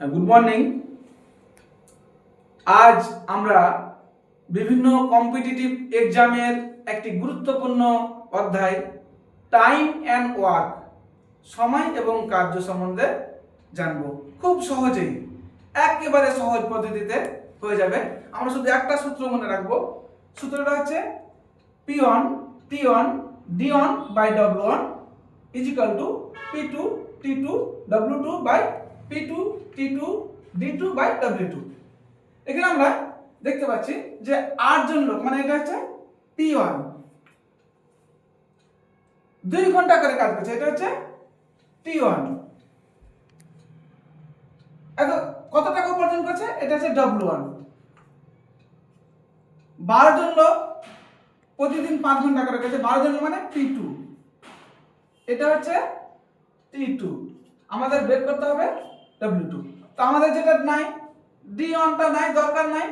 Good morning. আজ আমরা বিভিন্ন কম্পিটিটিভ এক্সামের একটি গুরুত্বপূর্ণ অধ্যায় টাইম অ্যান্ড ওয়ার্ক, সময় এবং কার্য সম্বন্ধে জানব। খুব সহজেই, একেবারে সহজ পদ্ধতিতে হয়ে যাবে। আমরা শুধু একটা সূত্র মনে রাখবো। সূত্রটা হচ্ছে P1 T1 D1 by W1 is equal to P2 T2 W2 by P2 T2 D2 by W2। এখানে আমরা দেখতে পাচ্ছি যে 8 জন লোক, মানে এটা হচ্ছে P1, 2 ঘন্টা করে কাজ করছে। এটা হচ্ছে T1। এত কত টাকা উপার্জন করছে? এটা হচ্ছে W1। 12 জন লোক প্রতিদিন 5 ঘন্টা করে কাজ করছে। 12 জন মানে P2। এটা হচ্ছে T2। আমাদের বের করতে হবে W2। তো আমাদের যেটা নাই, D1টা নাই, দরকার নাই,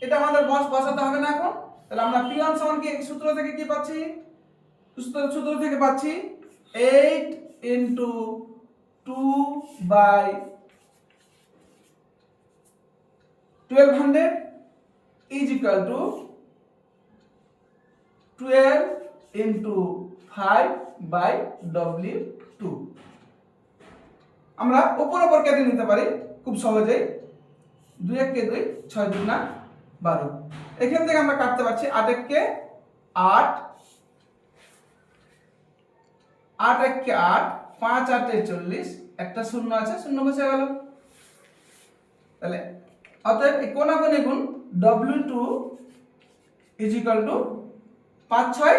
এটা আমাদের বসাতে হবে না এখন। তাহলে আমরা P1 সমান কি সূত্র থেকে কি পাচ্ছি? সূত্র থেকে পাচ্ছি 8 into 2 by 1200 is equal to 12 into 5 by W2। আমরা উপর কেটে নিতে পারি খুব সহজেই। 2 1 কে 2, 6 2 না 12। এখান থেকে আমরা কাটতে পারছি 8 1 কে 8, 8 1 কে 8, 5 8 এ 40, একটা শূন্য আছে, শূন্য বসে গেল। তাহলে অতএব এই কোণাগুণি গুণ W2 is equal to 5 6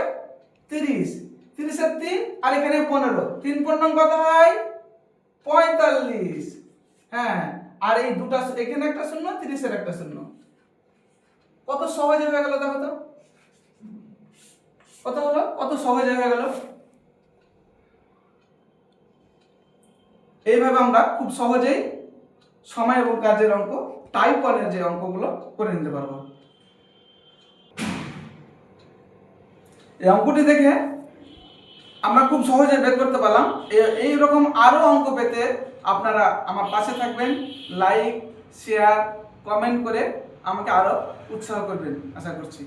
30, 30 এর 3 আর এখানে 15, 3 15 কত হয়? 45। হ্যাঁ, আর এই দুটো এখানে একটা শূন্য, 30 এর একটা শূন্য। কত সহজে হয়ে গেল, দেখো তো কত হলো, কত সহজে হয়ে গেল। এইভাবে আমরা খুব সহজেই সময় এবং কাজের অঙ্ক, টাইপ 1 এর যে অঙ্কগুলো করে নিতে পারবো। এই অঙ্কটি দেখে আমরা খুব সহজে বের করতে পারলাম। এই রকম আরো অঙ্ক পেতে আপনারা আমার পাশে থাকবেন, লাইক শেয়ার কমেন্ট করে আমাকে আরো উৎসাহ করবেন আশা করছি।